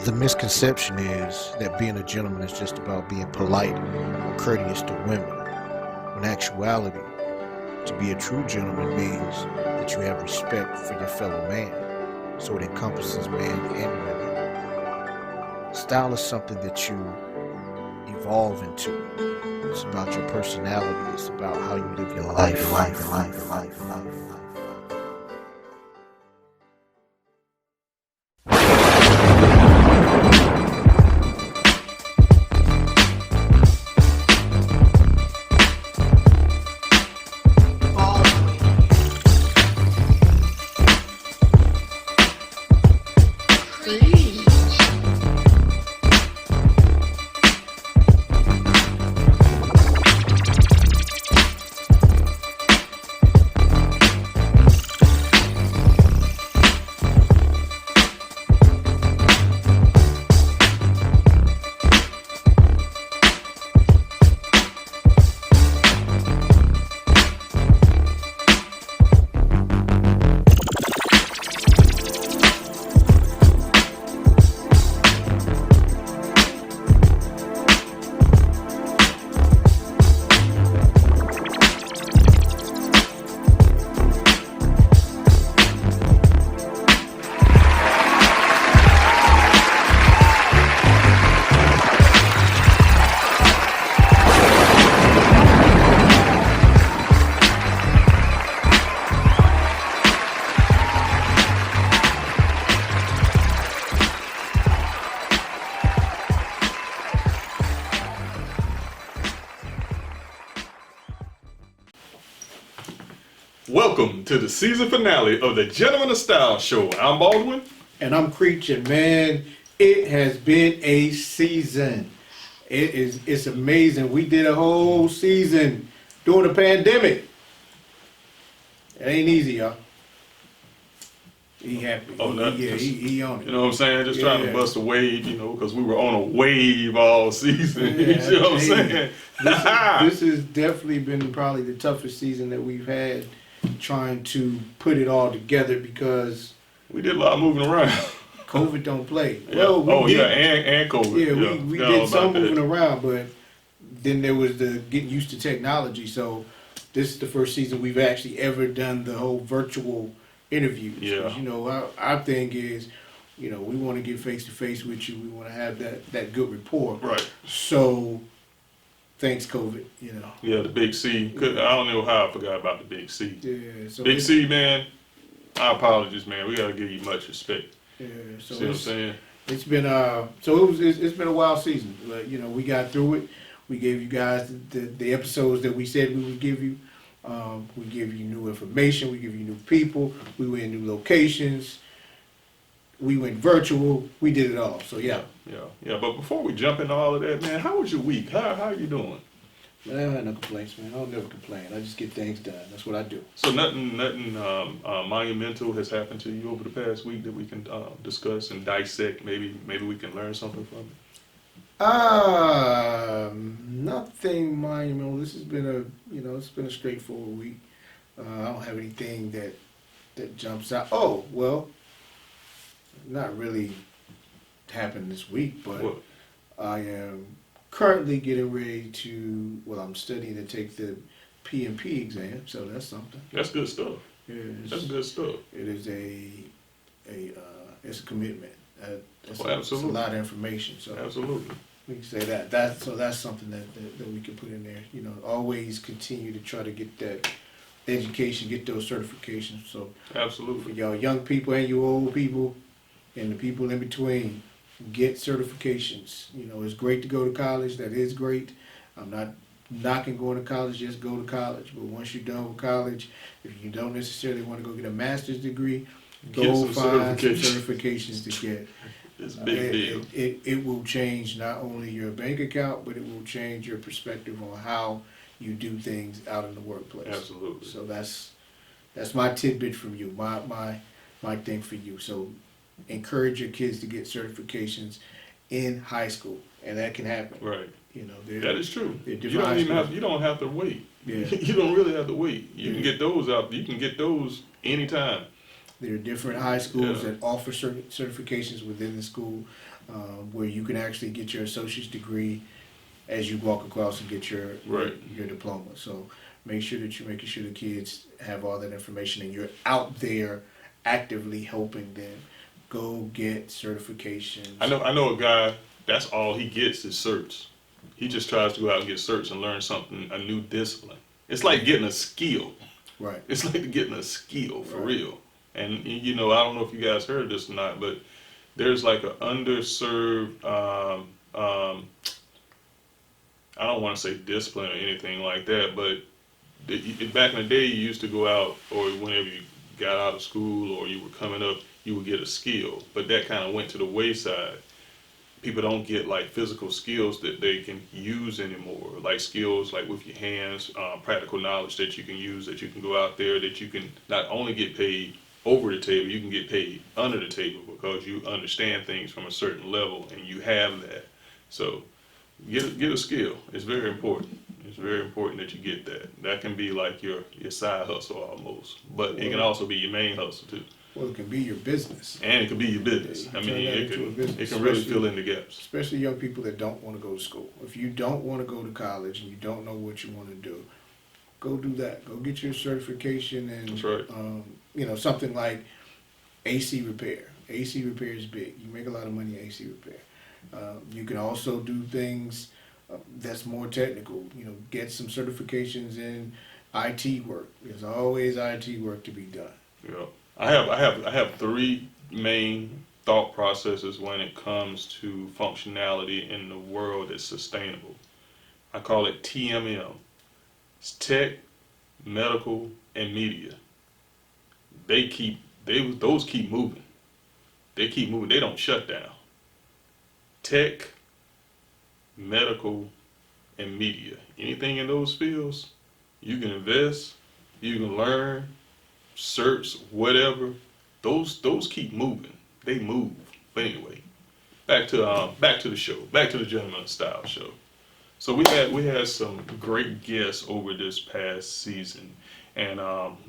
The misconception is that being a gentleman is just about being polite or courteous to women. In actuality, to be a true gentleman means that you have respect for your fellow man, so it encompasses men and women. Style is something that you evolve into. It's about your personality. It's about how you live your life. Welcome to the season finale of the Gentleman of Style Show. I'm Baldwin. And I'm Creature, man. It has been a season. It's amazing. We did a whole season during the pandemic. It ain't easy, y'all. He happy. Oh, He on it. You know what I'm saying? Just trying to Yeah. bust a wave, because we were on a wave all season. You Yeah, see what I'm hey, saying? This has definitely been probably the toughest season that we've had, trying to put it all together because We did a lot of moving around. COVID don't play. Yeah. Well, and COVID. Yeah, we did some moving around, but then there was the getting used to technology. So this is the first season we've actually ever done the whole virtual interviews. Yeah. 'Cause, our thing is, we want to get face to face with you. We want to have that good rapport. Right. So thanks COVID, Yeah, the Big C. I don't know how I forgot about the Big C. Yeah. So Big C, man, our apologies, man. We got to give you much respect. Yeah. So See what I'm saying? it's been it's been a wild season. But, we got through it. We gave you guys the episodes that we said we would give you. We give you new information. We give you new people. We went in new locations. We went virtual. We did it all. So yeah. Yeah. But before we jump into all of that, man, how was your week? How you doing? But I don't have no complaints, man. I don't never complain. I just get things done. That's what I do. So nothing monumental has happened to you over the past week that we can discuss and dissect. Maybe we can learn something from it. Nothing monumental. This has been it's been a straightforward week. I don't have anything that jumps out. Oh, well, not really happened this week, but What? I am currently getting ready I'm studying to take the PMP exam, so that's something. That's good stuff. That's good stuff. It is it's a commitment. It's Absolutely. a lot of information, so Absolutely. we can say that. That's something that we can put in there. Always continue to try to get that education, get those certifications. So for Absolutely. y'all young people and you old people and the people in between, get certifications. It's great to go to college. That is great. I'm not knocking going to college. Just go to college. But once you're done with college, if you don't necessarily want to go get a master's degree, Get go some find some certifications. certifications to get. It's a big deal. It will change not only your bank account, but it will change your perspective on how you do things out in the workplace. Absolutely. So that's my tidbit from you, my thing for you. So encourage your kids to get certifications in high school, and that can happen. Right. That is true. they're You don't even different you don't have to wait. Yeah. You don't really have to wait. You Yeah. can get those out. You can get those anytime. There are different high schools Yeah. that offer certain certifications within the school. where you can actually get your associate's degree as you walk across and get your Right. your diploma. So make sure that you're making sure the kids have all that information and you're out there actively helping them go get certifications. I know a guy. That's all he gets is certs. He just tries to go out and get certs and learn something, a new discipline. It's like getting a skill. Right. It's like getting a skill for Right. real. And you know, I don't know if you guys heard this or not, but there's like an underserved. I don't want to say discipline or anything like that, but back in the day, you used to go out, or whenever you got out of school or you were coming up, you would get a skill. But that kind of went to the wayside. People don't get like physical skills that they can use anymore, like skills like with your hands, practical knowledge that you can use, that you can go out there, that you can not only get paid over the table, you can get paid under the table because you understand things from a certain level and you have that. So get a skill. It's very important. It's very important that you get that. That can be like your side hustle almost, but it can also be your main hustle too. Well, it can be your business, And it could be your business. You I can mean, turn that it into a business, can really especially- fill in the gaps. especially young people that don't want to go to school. If you don't want to go to college and you don't know what you want to do, go do that. Go get your certification and That's right. you know, something like AC repair. AC repair is big. You make a lot of money in AC repair. You can also do things that's more technical. You know, get some certifications in IT work. There's always IT work to be done. Yeah. I have three main thought processes when it comes to functionality in the world that's sustainable. I call it TMM. It's tech, medical, and media. Those keep moving. They keep moving. They don't shut down. Tech, medical, and media. Anything in those fields, you can invest, you can learn, search, whatever. Those keep moving. They move. But anyway, back to the show. Back to the Gentleman Style Show. So we had some great guests over this past season, and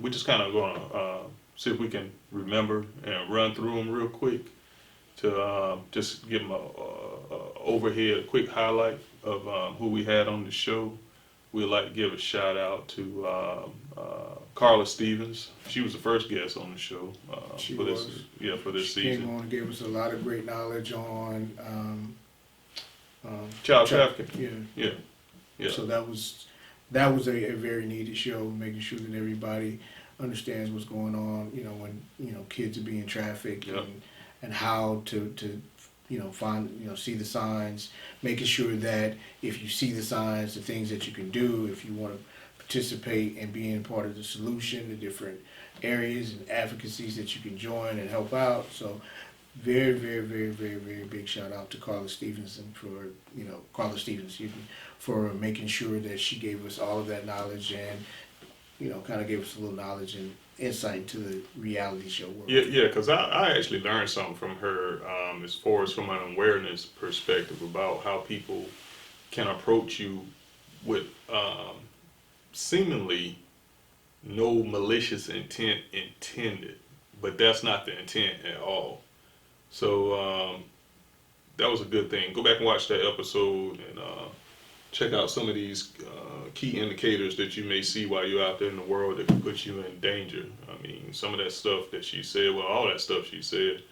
we're just kind of going to see if we can remember and run through them real quick to just give them a quick highlight of who we had on the show. We'd like to give a shout out to Carla Stevens. She was the first guest on the show She for this was. for this She season. came on and gave us a lot of great knowledge on Child trafficking. Yeah. Yeah. So that was a very needed show, making sure that everybody understands what's going on. You know, when kids are being trafficked Yep. and how to find see the signs, making sure that if you see the signs, the things that you can do if you want to participate in being part of the solution, the different areas and advocacies that you can join and help out. So very, very, very, very, very big shout out to Carla Stevenson for making sure that she gave us all of that knowledge and kind of gave us a little knowledge and insight to the reality show world. Yeah, because I actually learned something from her as far as from an awareness perspective about how people can approach you with seemingly no malicious intent intended, but that's not the intent at all. So that was a good thing. Go back and watch that episode and check out some of these key indicators that you may see while you're out there in the world that could put you in danger. I mean, some of that stuff that she said, well, all that stuff she said,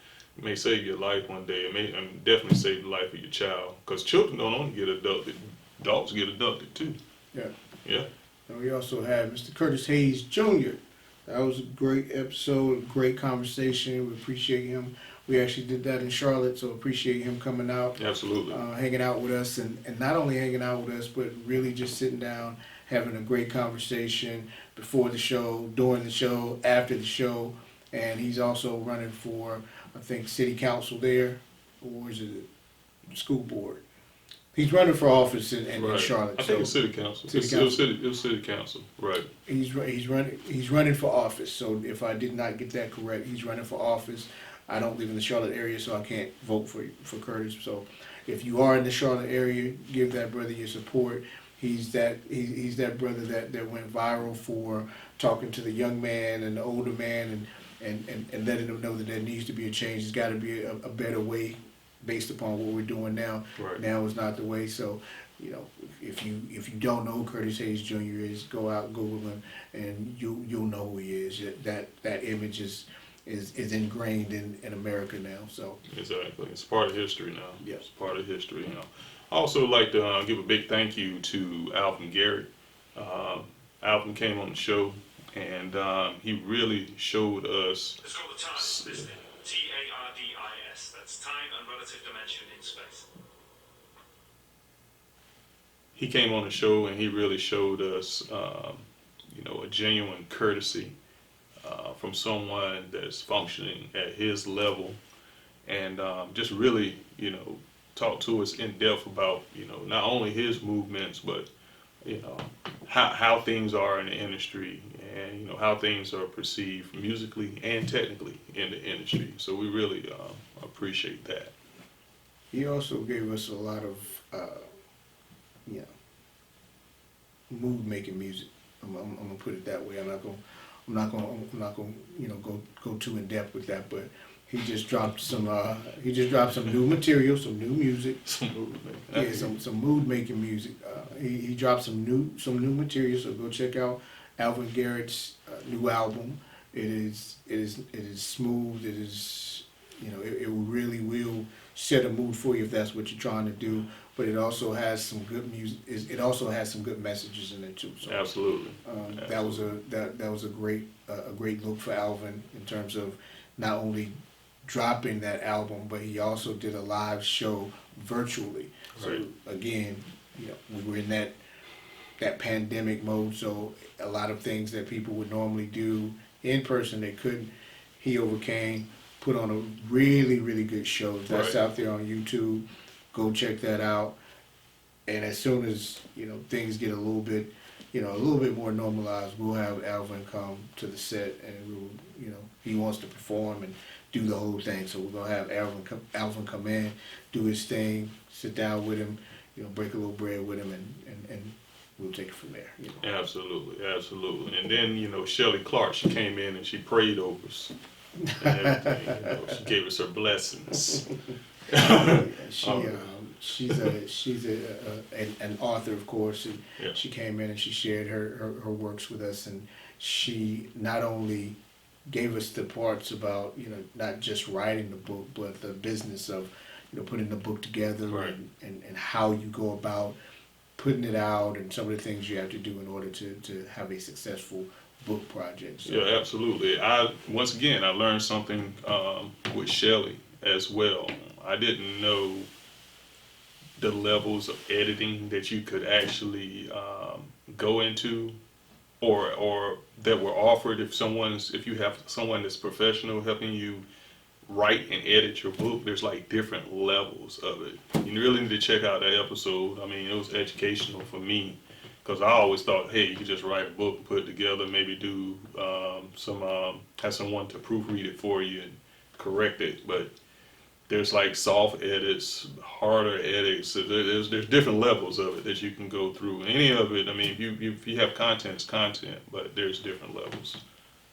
may save your life one day. It may definitely save the life of your child. Because children don't only get abducted, adults get abducted too. Yeah. Yeah. And we also had Mr. Curtis Hayes Jr. That was a great episode, great conversation. We appreciate him. We actually did that in Charlotte, so appreciate him coming out, Absolutely. hanging out with us, and not only hanging out with us, but really just sitting down, having a great conversation before the show, during the show, after the show. And he's also running for, I think, city council there, or is it school board? He's running for office in Right. Charlotte. I think it's city council. City It was city council. Right. He's running for office. So if I did not get that correct, he's running for office. I don't live in the Charlotte area, so I can't vote for Curtis. So if you are in the Charlotte area, give that brother your support. He's that brother that went viral for talking to the young man and the older man and letting them know that there needs to be a change. There's got to be a better way based upon what we're doing now. Right. Now is not the way. So, you know, if you don't know who Curtis Hayes Jr. is, go out, Google him, and you'll know who he is. That image is ingrained in America now. So Exactly. It's part of history now. Yeah. It's part of history now. I also like to give a big thank you to Alvin Garrett. Alvin came on the show, and he really showed us. Let's call the time. Listening. TARDIS. That's time and relative dimension in space. He came on the show, and he really showed us, a genuine courtesy from someone that's functioning at his level, and just really, talk to us in depth about, not only his movements, but how things are in the industry, and how things are perceived musically and technically in the industry. So we really appreciate that. he also gave us a lot of mood making music. I'm gonna put it that way. I'm not gonna go too in depth with that, but he just dropped some new material, some new music. Yeah, some mood making music. He dropped some new material, so go check out Alvin Garrett's new album. It is smooth. It is, it really will set a mood for you if that's what you're trying to do. But it also has some good music. It also has some good messages in it too. So Absolutely. that was a great look for Alvin in terms of not only dropping that album, but he also did a live show virtually. Right. So again, we were in that pandemic mode, so a lot of things that people would normally do in person, they couldn't. He overcame, put on a really, really good show. That's Right. out there on YouTube. Go check that out. And as soon as, things get a little bit more normalized, we'll have Alvin come to the set, and he wants to perform and do the whole thing. So we're gonna have Alvin come in, do his thing, sit down with him, break a little bread with him, and we'll take it from there. Absolutely. And then, Shelley Clark, she came in and she prayed over us and everything. She gave us her blessings. She's an author, of course, and Yeah. she came in and she shared her works with us, and she not only gave us the parts about not just writing the book, but the business of putting the book together, Right. and how you go about putting it out, and some of the things you have to do in order to have a successful book project. So, Yeah, absolutely. Once again, I learned something with Shelley as well. I didn't know the levels of editing that you could actually go into, or that were offered if you have someone that's professional helping you write and edit your book. There's like different levels of it. You really need to check out that episode. I mean, it was educational for me, because I always thought, hey, you can just write a book and put it together, maybe do have someone to proofread it for you and correct it. But there's like soft edits, harder edits. So there's different levels of it that you can go through. Any of it, I mean, if you have content, it's content, but there's different levels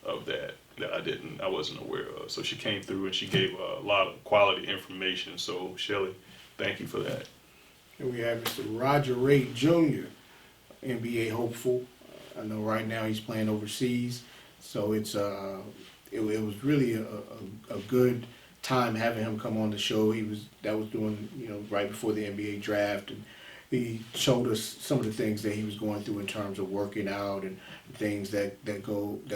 of that I wasn't aware of. So she came through and she gave a lot of quality information. So Shelley, thank you for that. and we have Mr. Roger Ray Jr., NBA hopeful. I know right now he's playing overseas, so it was really a good time having him come on the show. That was doing right before the NBA draft, and he showed us some of the things that he was going through in terms of working out and things that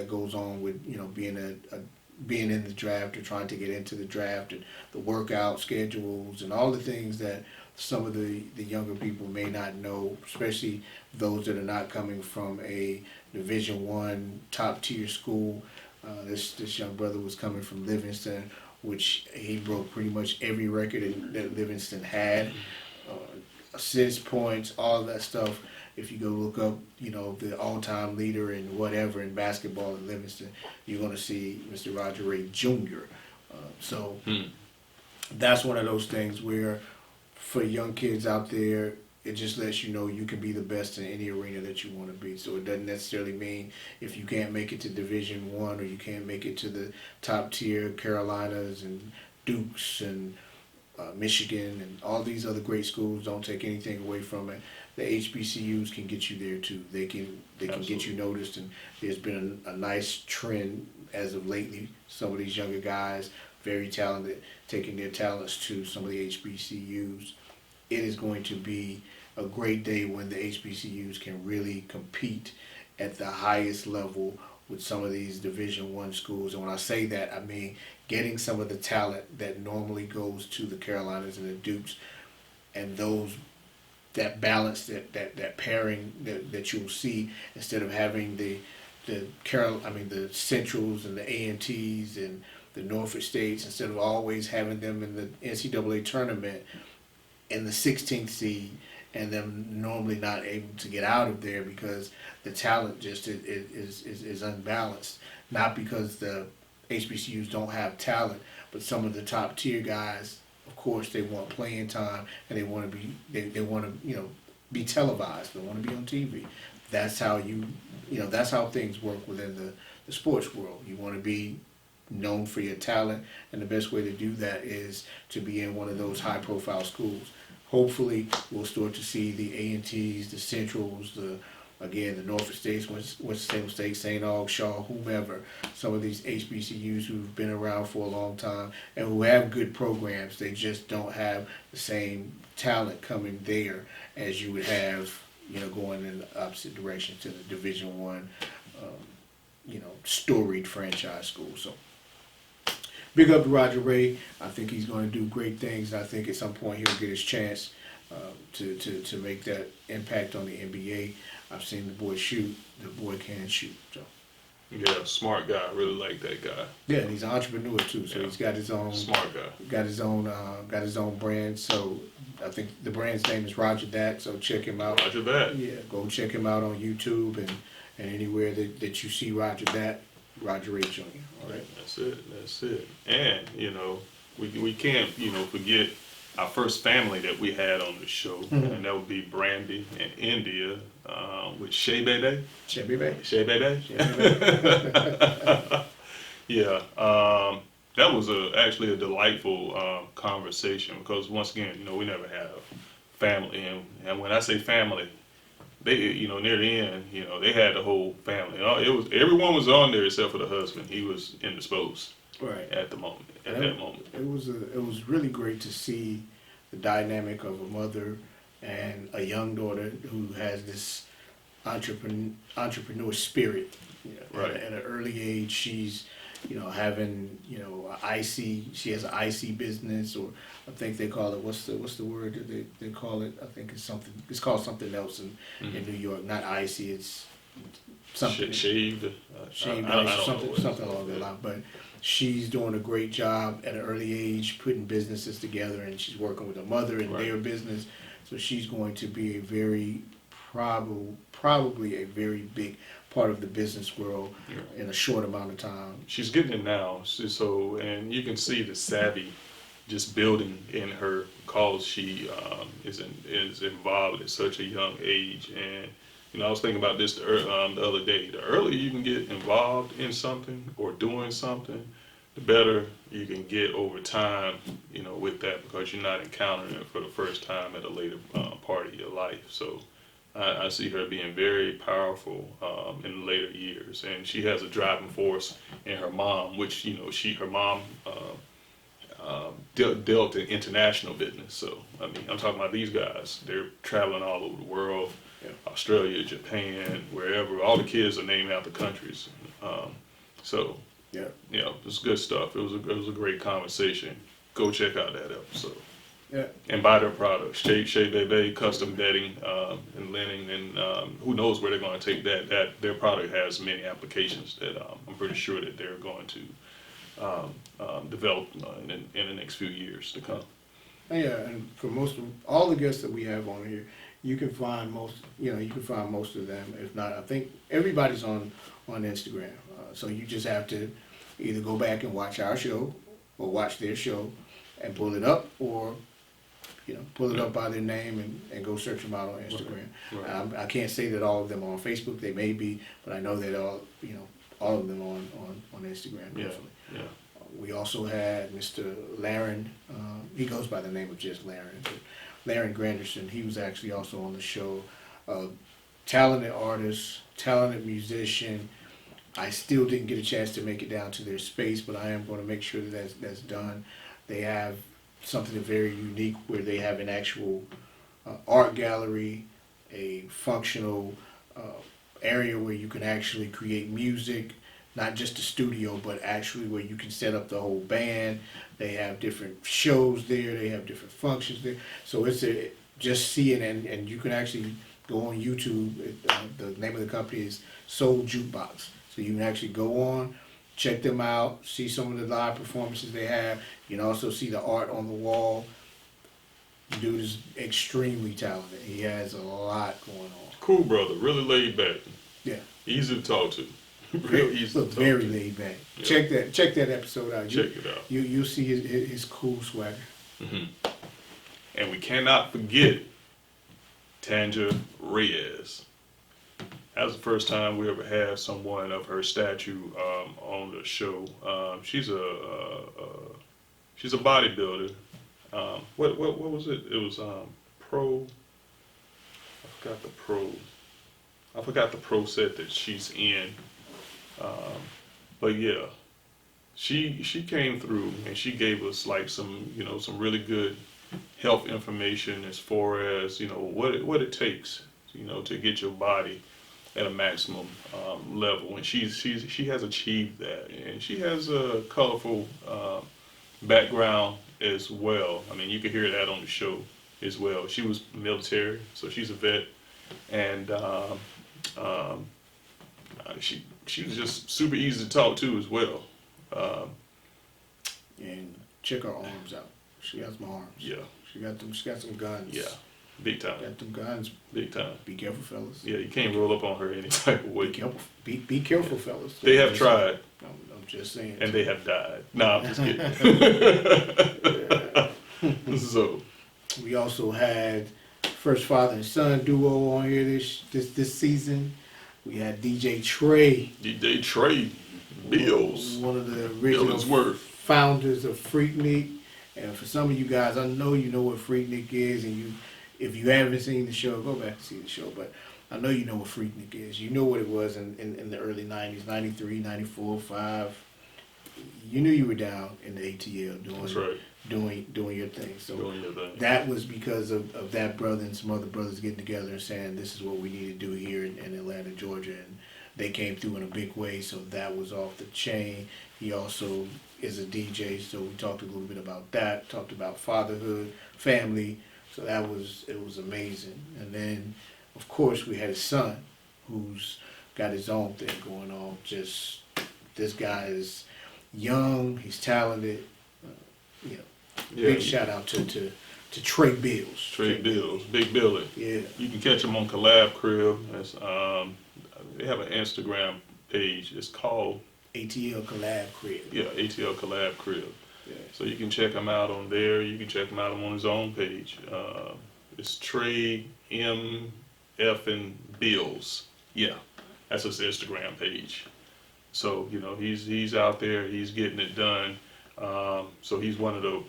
goes on with being being in the draft or trying to get into the draft, and the workout schedules and all the things that some of the younger people may not know, especially those that are not coming from a Division I top tier school. This young brother was coming from Livingston, which he broke pretty much every record that Livingston had. Assists, points, all that stuff. If you go look up, the all-time leader and whatever in basketball in Livingston, you're going to see Mr. Roger Ray Jr. That's one of those things where, for young kids out there, it just lets you know you can be the best in any arena that you want to be. So it doesn't necessarily mean if you can't make it to Division I or you can't make it to the top tier Carolinas and Dukes and Michigan and all these other great schools. Don't take anything away from it. The HBCUs can get you there too. They can get you Absolutely. noticed, and there's been a nice trend as of lately. Some of these younger guys, very talented, taking their talents to some of the HBCUs. It is going to be a great day when the HBCUs can really compete at the highest level with some of these Division I schools. And when I say that, I mean getting some of the talent that normally goes to the Carolinas and the Dukes, and those that balance, that pairing that you'll see, instead of having the Centrals and the A&Ts and the Norfolk States, instead of always having them in the NCAA tournament in the 16th seed, and them normally not able to get out of there because the talent just is unbalanced. Not because the HBCUs don't have talent, but some of the top tier guys, of course, they want playing time, and they want to be televised. They want to be on TV. That's how that's how things work within the sports world. You want to be known for your talent, and the best way to do that is to be in one of those high profile schools. Hopefully, we'll start to see the A&Ts, the Centrals, the Norfolk States, Winston-Salem State, St. Aug, Shaw, whomever, some of these HBCUs who've been around for a long time and who have good programs. They just don't have the same talent coming there as you would have, going in the opposite direction to the Division I, storied franchise school. So, big up to Roger Ray. I think he's going to do great things. I think at some point he'll get his chance to make that impact on the NBA. I've seen the boy shoot. The boy can shoot. So. Yeah, smart guy. I really like that guy. Yeah, and he's an entrepreneur too. So he's got his own smart guy. Got his own brand. So I think the brand's name is Roger That. So check him out. Roger that. Yeah, go check him out on YouTube and anywhere that you see Roger That. Roger Ray Jr. All right. That's it. And we can't forget our first family that we had on the show, and that would be Brandy and India with Shea Bebe. Shea Bebe. Shea Bebe. Yeah, that was actually a delightful conversation, because once again, we never have family, and when I say family, they, near the end, they had the whole family. Everyone was on there except for the husband. He was indisposed. Right. At that moment. It was really great to see the dynamic of a mother and a young daughter who has this entrepreneur spirit. Right. At an early age, she's having she has an IC business, or I think they call it, what's the word that they call it? I think it's called something else in New York. Not IC, it's something shaved ice, something along that line. But she's doing a great job at an early age putting businesses together, and she's working with her mother in their business. So she's going to be a very probably a very big part of the business world in a short amount of time. She's getting it now. So, and you can see the savvy just building in her, because she is involved at such a young age. And I was thinking about this the other day. The earlier you can get involved in something or doing something, the better you can get over time, with that, because you're not encountering it for the first time at a later part of your life. So I see her being very powerful in later years, and she has a driving force in her mom, which her mom dealt in international business. So I'm talking about these guys. They're traveling all over the world, Australia, Japan, wherever. All the kids are named after countries. It's good stuff. It was a great conversation. Go check out that episode. Yeah. And buy their products. Shea Bebe, custom bedding and linen, and who knows where they're going to take that. Their product has many applications that I'm pretty sure that they're going to develop in the next few years to come. Yeah, and for all the guests that we have on here, you can find most of them. If not, I think everybody's on Instagram. So you just have to either go back and watch our show or watch their show and pull it up, or pull it up by their name and go search them out on Instagram. Right. I can't say that all of them are on Facebook. They may be, but I know that all of them on Instagram. Definitely. Yeah. We also had Mr. Laren, he goes by the name of just Laren. Laren Granderson, he was actually also on the show. Talented artist, talented musician. I still didn't get a chance to make it down to their space, but I am going to make sure that that's done. They have something very unique where they have an actual art gallery, a functional area where you can actually create music, not just a studio, but actually where you can set up the whole band. They have different shows there, they have different functions there. So it's just see it, and you can actually go on YouTube. The name of the company is Soul Jukebox. So you can actually go on, check them out, see some of the live performances they have. You can also see the art on the wall. The dude is extremely talented. He has a lot going on. Cool brother, really laid back, Yeah. easy to talk to, real easy to Look, talk very to. laid back. Yeah. Check that episode out. Check it out. You'll see his cool swagger. And we cannot forget Tanja Reyes. That was the first time we ever had someone of her stature on the show. She's a bodybuilder. What was it? It was pro. I forgot the pro set that she's in. But yeah, she came through and she gave us like some really good health information as far as what it takes to get your body at a maximum level, and she has achieved that, and she has a colorful background as well. I mean, you can hear that on the show as well. She was military, so she's a vet, and she was just super easy to talk to as well. And check her arms out. She has my arms. Yeah, She got some guns. yeah, big time, Got them guns. big time. Be careful, fellas. Yeah, you can't roll up on her any type of way. Be careful. Be careful, fellas. They have I'm just- tried, I'm just saying. and they have died. Nah, I'm just kidding. So, We also had first father and son duo on here this season. We had DJ Trey, DJ Trey Bills, one of the original Billsworth. founders of Freaknik. And for some of you guys, I know you know what Freaknik is, and if you haven't seen the show, go back and see the show. But I know you know what Freaknik is. You know what it was in the early 90s, 93, 94, 5. You knew you were down in the ATL That's right. doing your thing. So Doing your thing. that was because of that brother and some other brothers getting together and saying this is what we need to do here in Atlanta, Georgia, and they came through in a big way. So that was off the chain. He also is a DJ, so we talked a little bit about that. Talked about fatherhood, family. So it was amazing. And then, of course, we had his son, who's got his own thing going on. Just this guy is young. He's talented. Yeah, Big shout out to Trey Bills. Trey Bills, Big Billy. Yeah. You can catch him on Collab Crib. That's, they have an Instagram page. It's called ATL Collab Crib. ATL Collab Crib. Yeah. So you can check him out on there. You can check him out on his own page. It's Trey M. F. and Bills. Yeah, that's his Instagram page. So he's out there. He's getting it done. So he's one of the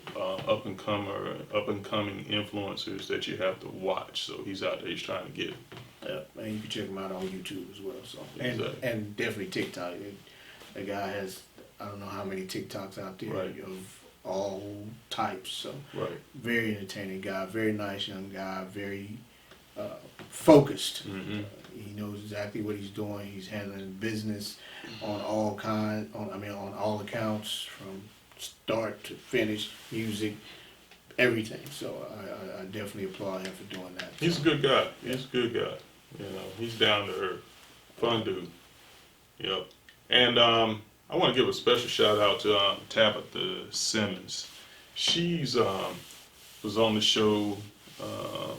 up and coming influencers that you have to watch. So he's out there. He's trying to get it. Yeah, and you can check him out on YouTube as well. So Exactly. and definitely TikTok. The guy has I don't know how many TikToks out there Right. of all types. So Right. very entertaining guy, very nice young guy, very focused. Mm-hmm. He knows exactly what he's doing. He's handling business on all all accounts, from start to finish, music, everything. So I definitely applaud him for doing that. He's a good guy. He's a good guy. He's down to earth. Fun dude. Yep. And I want to give a special shout out to Tabitha Simmons. She's was on the show. I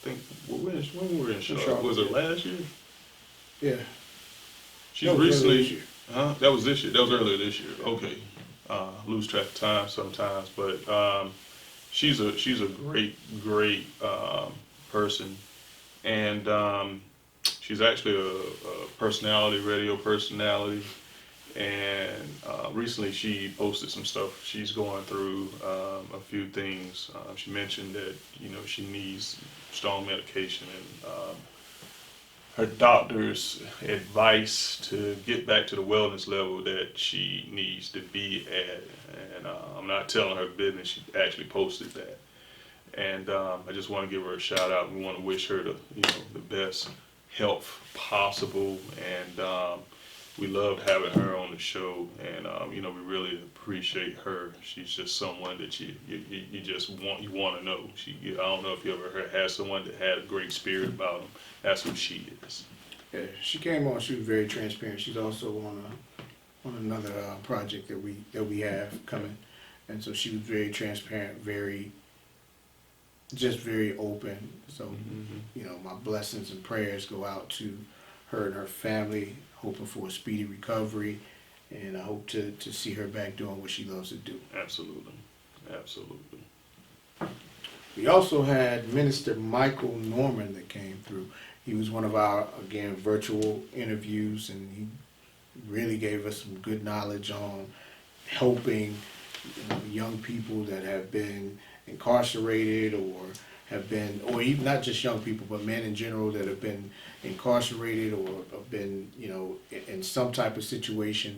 think when we were in Charlotte, was it last year? Yeah. She That was earlier recently. this year. Huh? That was this year. That was earlier this year. Okay. Lose track of time sometimes, but she's a great person, and she's actually a personality, radio personality, And recently she posted some stuff. She's going through a few things. She mentioned that, she needs strong medication, and her doctor's advice to get back to the wellness level that she needs to be at. And I'm not telling her business. She actually posted that. And I just want to give her a shout out. We want to wish her the best health possible. And we loved having her on the show. And we really appreciate her. She's just someone that you just want to know. I don't know if you ever had someone that had a great spirit about them. That's who she is. Yeah, she came on. She was very transparent. She's also on another project that we have coming, and so she was very transparent, very open. So my blessings and prayers go out to her and her family, hoping for a speedy recovery, and I hope to see her back doing what she loves to do. Absolutely. We also had Minister Michael Norman that came through. He was one of our, again, virtual interviews, and he really gave us some good knowledge on helping young people that have been incarcerated or even not just young people, but men in general that have been incarcerated or have been, in some type of situation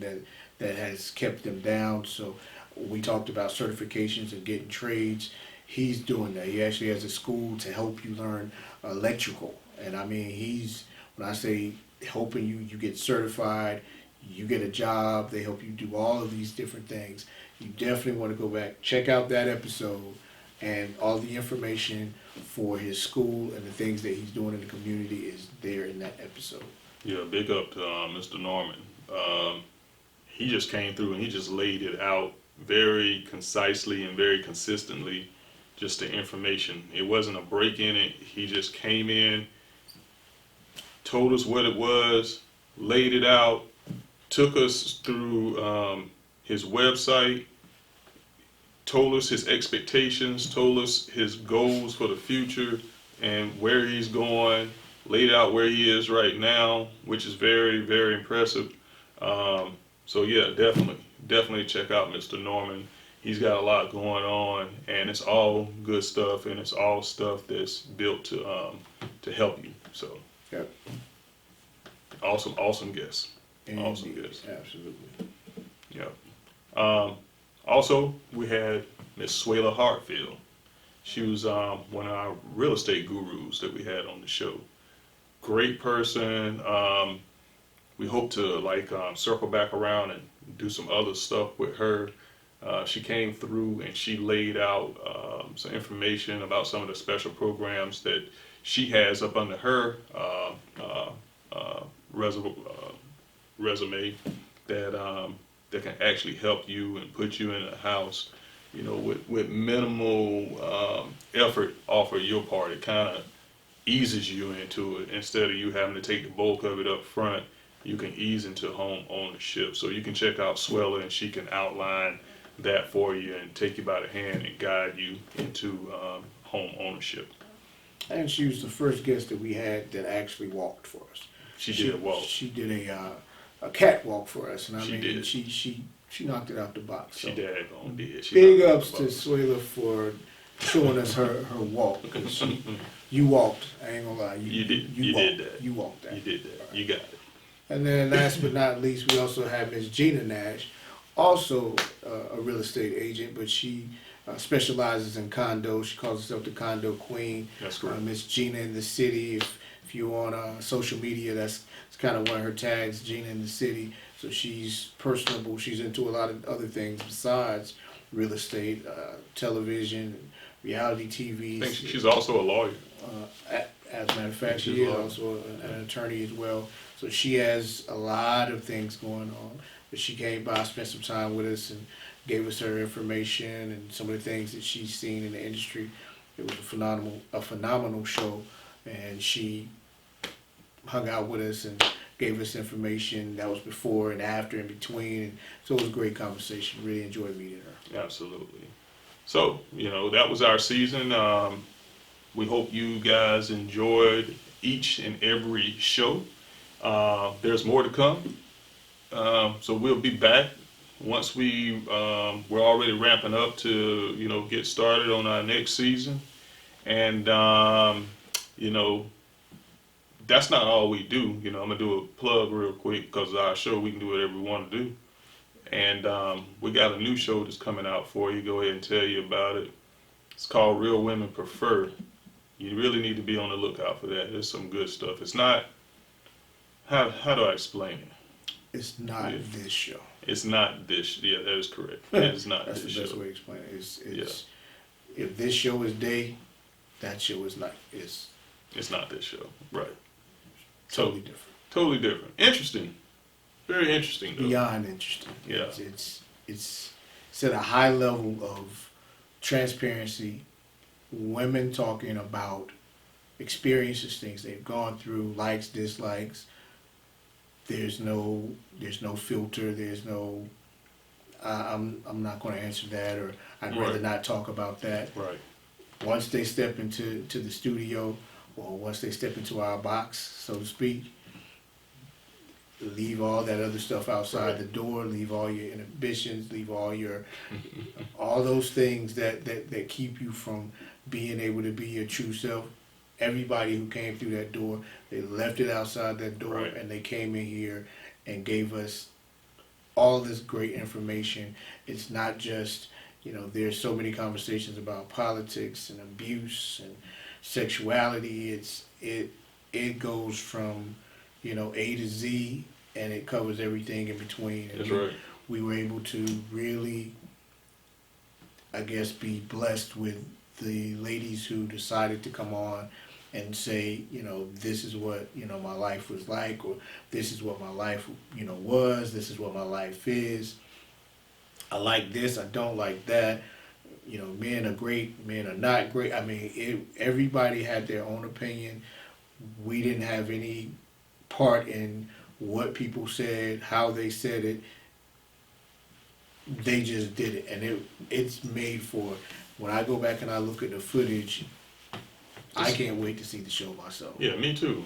that has kept them down. So we talked about certifications and getting trades. He's doing that. He actually has a school to help you learn electrical. And I mean, when I say helping you get certified, you get a job, they help you do all of these different things. You definitely want to go back, check out that episode, and all the information for his school and the things that he's doing in the community is there in that episode. Yeah, big up to Mr. Norman. He just came through and he just laid it out very concisely and very consistently, just the information. It wasn't a break in it. He just came in, told us what it was, laid it out, took us through his website, told us his expectations, told us his goals for the future and where he's going, laid out where he is right now, which is very, very impressive. So yeah, definitely check out Mr. Norman. He's got a lot going on, and it's all good stuff, and it's all stuff that's built to help you. So, Yep. Awesome guest. Indeed. Awesome guest. Absolutely. Yeah. Also, we had Miss Swayla Hartfield. She was one of our real estate gurus that we had on the show. Great person. We hope to circle back around and do some other stuff with her. She came through and she laid out some information about some of the special programs that she has up under her resume that can actually help you and put you in a house, with minimal effort off of your part. It kind of eases you into it. Instead of you having to take the bulk of it up front, you can ease into home ownership. So you can check out Swella, and she can outline that for you and take you by the hand and guide you into home ownership. And she was the first guest that we had that actually walked for us. She did walk. She did a catwalk for us, and She did. She knocked it out the box. She So daggone did. She big knocked it ups out to the box. Swayla for showing us her walk, because you walked. I ain't gonna lie. You did. You walked. did that. You walked that. You did that. You got it. And then last but not least, we also have Ms. Gina Nash, also a real estate agent, but she specializes in condos. She calls herself the condo queen. That's correct. Miss Gina in the city. If you're on social media, it's kind of one of her tags, Gina in the city. So she's personable. She's into a lot of other things besides real estate, television, reality TV. I think she's also a lawyer. As a matter of fact, She's she is a lawyer. also an attorney as well. So she has a lot of things going on. But she came by, spent some time with us, and gave us her information and some of the things that she's seen in the industry. It was a phenomenal show, and she hung out with us and gave us information that was before and after and between. And so it was a great conversation. Really enjoyed meeting her. Absolutely. So, that was our season. We hope you guys enjoyed each and every show. There's more to come. So we'll be back once we're already ramping up to get started on our next season, and that's not all we do. I'm gonna do a plug real quick because our show we can do whatever we want to do, and we got a new show that's coming out for you. Go ahead and tell you about it. It's called Real Women Prefer. You really need to be on the lookout for that. There's some good stuff. It's not how do I explain it? It's not Yeah. this show. It's not this. Yeah, that is correct. It's not That's this the best show. way to explain it. It's if this show is day, that show is not. It's It's not this show. Right. totally different. Totally different. Interesting. Very interesting though. Beyond interesting. Yeah. It's at a high level of transparency. Women talking about experiences, things they've gone through, likes, dislikes. There's no filter. There's no. I'm not going to answer that, or I'd rather Right. not talk about that. Right. Once they step into the studio, or once they step into our box, so to speak, leave all that other stuff outside Right. the door. Leave all your inhibitions. Leave all those things that keep you from being able to be your true self. Everybody who came through that door, they left it outside that door, Right. and they came in here and gave us all this great information. It's not just, there's so many conversations about politics and abuse and sexuality. It goes from, A to Z, and it covers everything in between. And That's right. we were able to really, I guess, be blessed with the ladies who decided to come on and say, this is what, my life was like, or this is what my life, was, this is what my life is. I like this, I don't like that. Men are great, men are not great. I mean, everybody had their own opinion. We didn't have any part in what people said, how they said it. They just did it, and it's made for. When I go back and I look at the footage, I can't wait to see the show myself. Yeah, me too.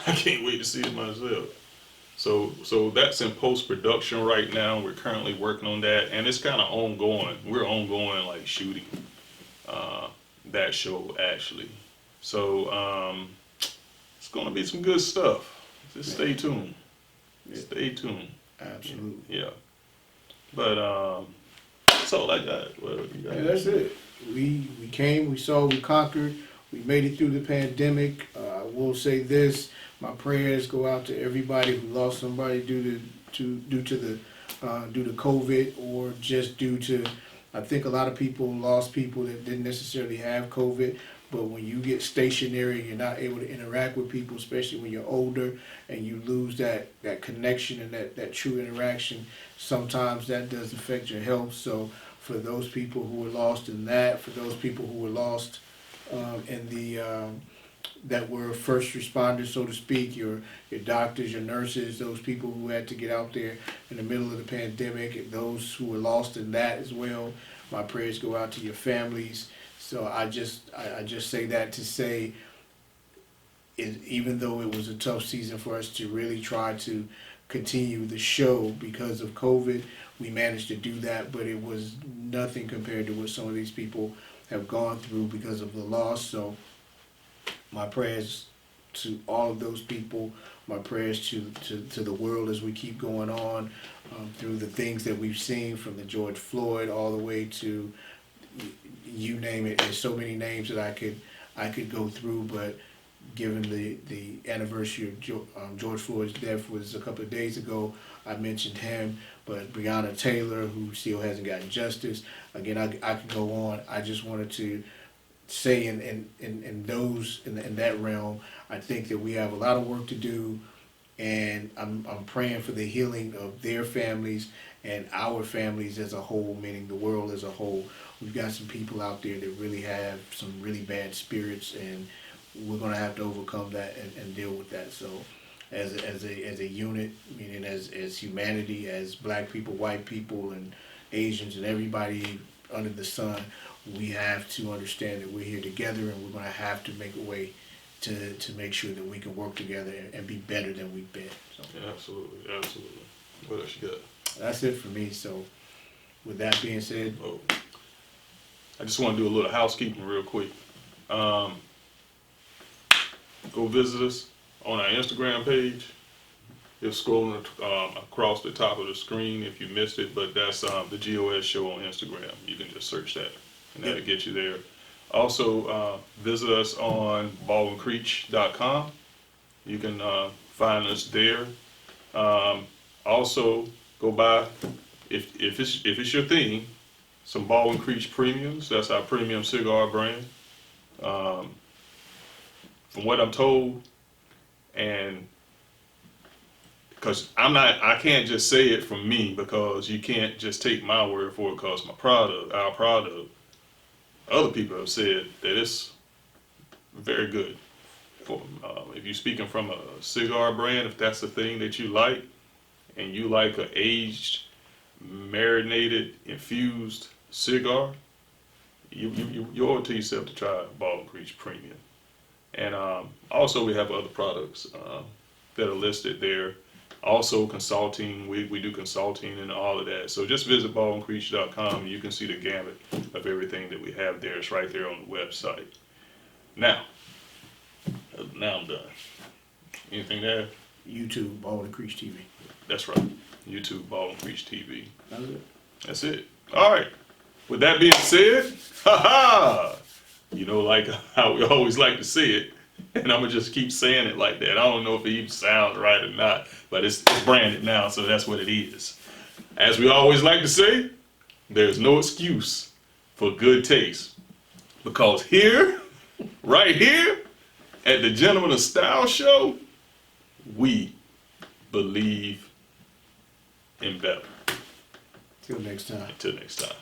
I can't wait to see it myself. So that's in post production right now. We're currently working on that, and it's kind of ongoing. We're ongoing like shooting that show actually. So it's gonna be some good stuff. Just stay tuned. Yeah. Stay tuned. Absolutely. Yeah. But that's all I got. What you got? Yeah, that's it. We came, we saw, we conquered. We made it through the pandemic. I will say this: my prayers go out to everybody who lost somebody due to COVID, or just due to. I think a lot of people lost people that didn't necessarily have COVID. But when you get stationary, you're not able to interact with people, especially when you're older, and you lose that connection and that true interaction. Sometimes that does affect your health. So for those people who were lost in that, for those people who were lost in the that were first responders, so to speak, your doctors, your nurses, those people who had to get out there in the middle of the pandemic, and those who were lost in that as well, my prayers go out to your families. So I just say that to say, even though it was a tough season for us to really try to continue the show because of COVID, we managed to do that, but it was nothing compared to what some of these people have gone through because of the loss. So my prayers to all of those people, my prayers to the world as we keep going on through the things that we've seen, from the George Floyd all the way to you name it. There's so many names that I could go through, but given the anniversary of George Floyd's death was a couple of days ago, I mentioned him. But Breonna Taylor, who still hasn't gotten justice, again, I could go on. I just wanted to say in that realm, I think that we have a lot of work to do, and I'm praying for the healing of their families and our families as a whole, meaning the world as a whole. We've got some people out there that really have some really bad spirits, and we're gonna have to overcome that and deal with that. So as a unit, meaning as humanity, as black people, white people, and Asians, and everybody under the sun, we have to understand that we're here together, and we're gonna have to make a way to make sure that we can work together and be better than we've been. So. Yeah, absolutely, absolutely. What else you got? That's it for me. So, with that being said, Oh, I just want to do a little housekeeping real quick. Go visit us on our Instagram page. It's scrolling across the top of the screen if you missed it, but that's the GOS show on Instagram. You can just search that, and that'll get you there. Also, visit us on baldwincreech.com. You can find us there. Also, go buy, if it's your thing, some Baldwin Creech Premiums. That's our premium cigar brand. From what I'm told, and because I can't just say it from me, because you can't just take my word for it, because our product, other people have said that it's very good. For if you're speaking from a cigar brand, if that's the thing that you like, and you like an aged, marinated, infused cigar, you owe it to yourself to try Baldwin Creech Premium. And also we have other products that are listed there. Also consulting, we do consulting and all of that. So just visit baldwincreech.com and you can see the gamut of everything that we have there. It's right there on the website. Now I'm done. Anything there? YouTube, Baldwin Creech TV. That's right. YouTube, Baldwin Creech TV. That's it. That's it. All right. With that being said, you know, like how we always like to say it, and I'm gonna just keep saying it like that. I don't know if it even sounds right or not, but it's branded now, so that's what it is. As we always like to say, there's no excuse for good taste, because here, right here, at the Gentleman of Style Show, we believe in better. Till next time. Until next time.